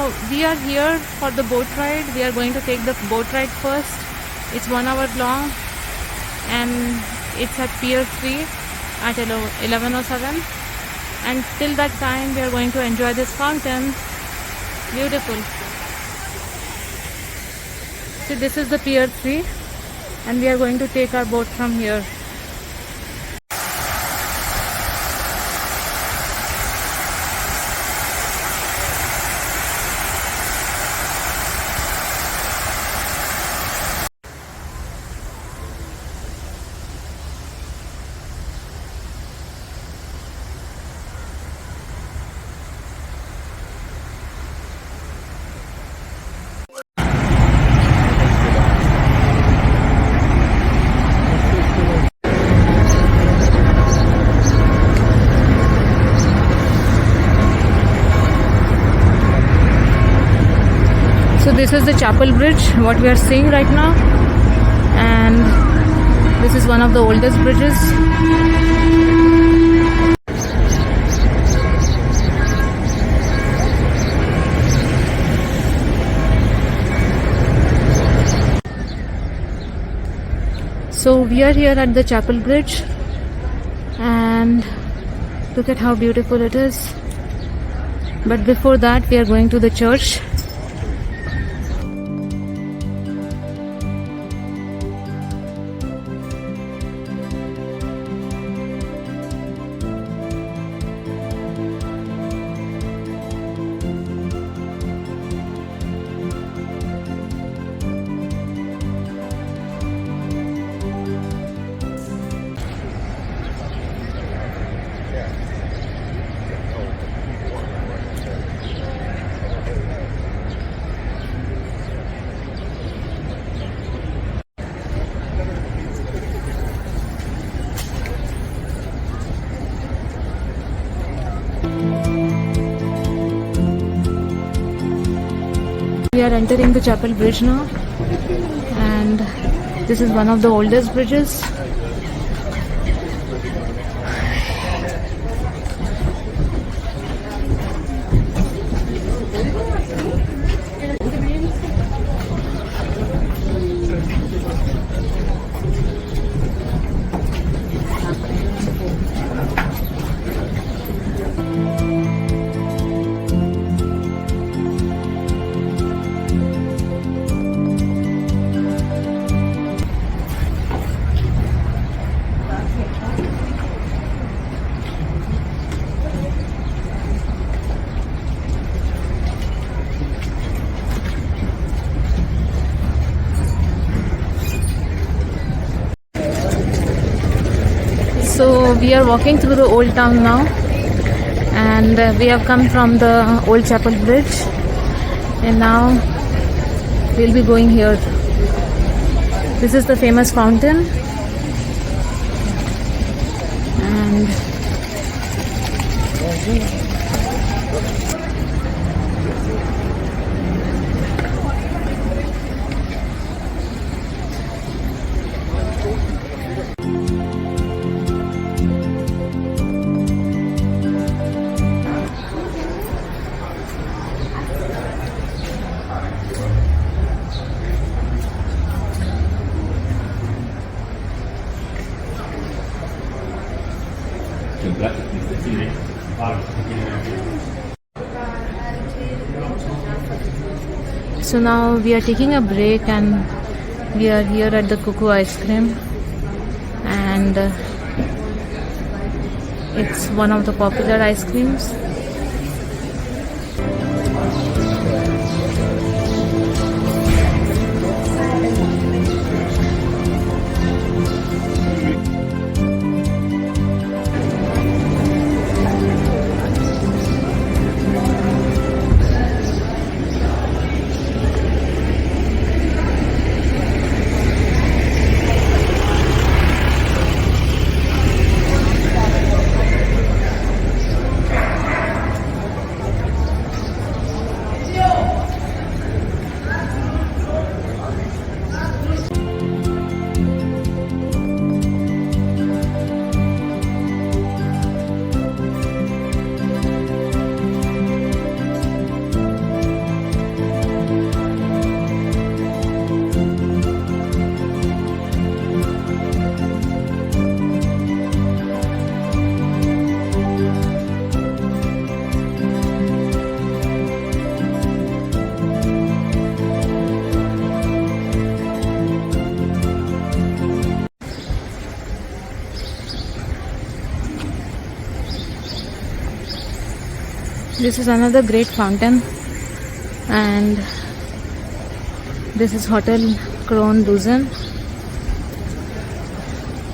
now we are here for the boat ride. We are going to take the boat ride first. It's 1 hour long and it's at Pier 3 at 11:07. And till that time we are going to enjoy this fountain. Beautiful. So this is the Pier 3 and we are going to take our boat from here. So this is the chapel bridge, what we are seeing right now, and this is one of the oldest bridges. So we are here at the chapel bridge and look at how beautiful it is. But before that we are going to the church. We are entering the chapel bridge now, and this is one of the oldest bridges. So we are walking through the old town now, and we have come from the old chapel bridge, and now we'll be going here. This is the famous fountain, and so now we are taking a break and we are here at the Cuckoo Ice Cream, and it's one of the popular ice creams. This is another great fountain, and this is Hotel Crown Luzern.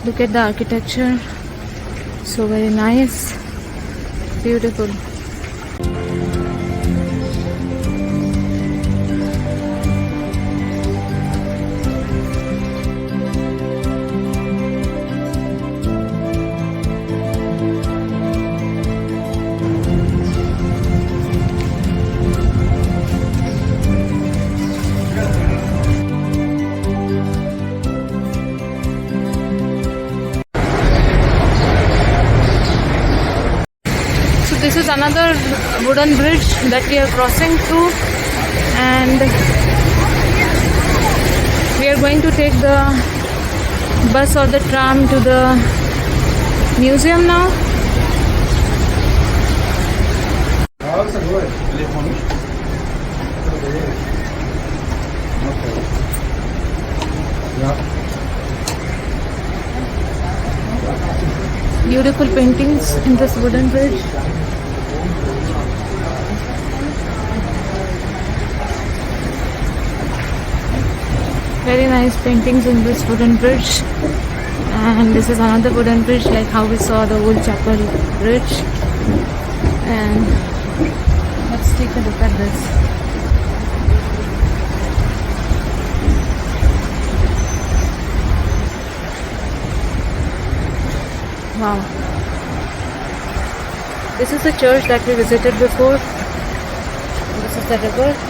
Look at the architecture, so very nice, beautiful. This is another wooden bridge that we are crossing through, and we are going to take the bus or the tram to the museum now. Beautiful paintings in this wooden bridge. Very nice paintings in this wooden bridge, and this is another wooden bridge like how we saw the old chapel bridge. And let's take a look at this. Wow, this is the church that we visited before. This is the river.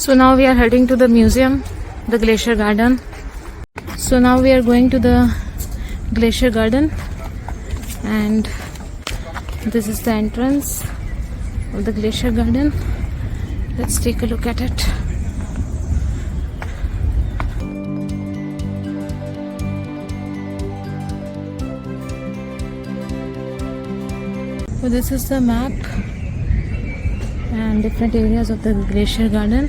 So now we are heading to the museum, the Glacier Garden. So now we are going to the Glacier Garden, and this is the entrance of the Glacier Garden. Let's take a look at it. So this is the map and different areas of the Glacier Garden.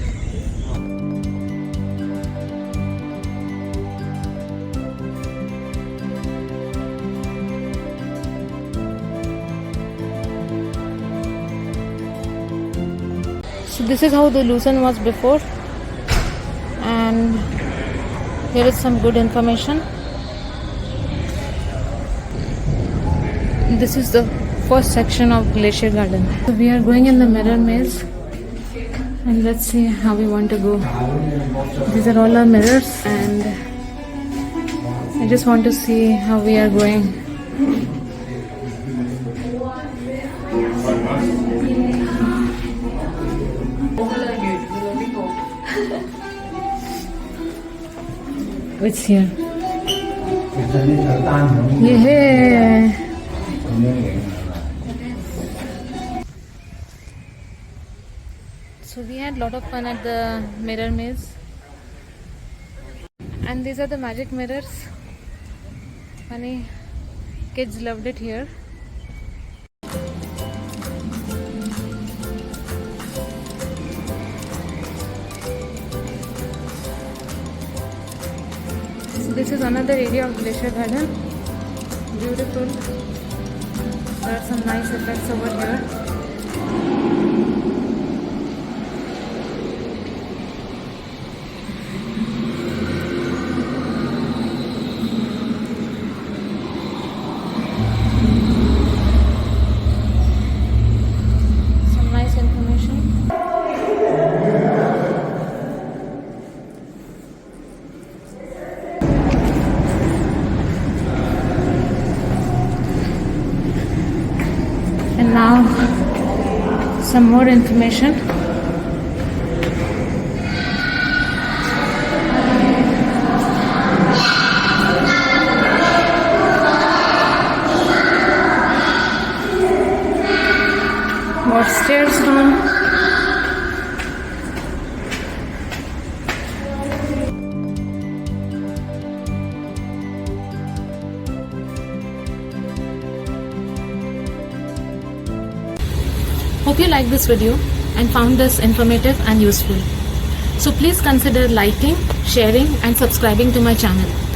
So this is how the Lucerne was before, and here is some good information. This is the first section of Glacier Garden. So we are going in the mirror maze, and let's see how we want to go. These are all our mirrors, and I just want to see how we are going. What's here? Yeah. So we had a lot of fun at the mirror maze, and these are the magic mirrors. Funny, kids loved it here. So this is another area of Glacier Garden. Beautiful. There are some nice effects over here. Some nice information. And now some more information. Cheers, Tom. Hope you liked this video and found this informative and useful. So please consider liking, sharing and subscribing to my channel.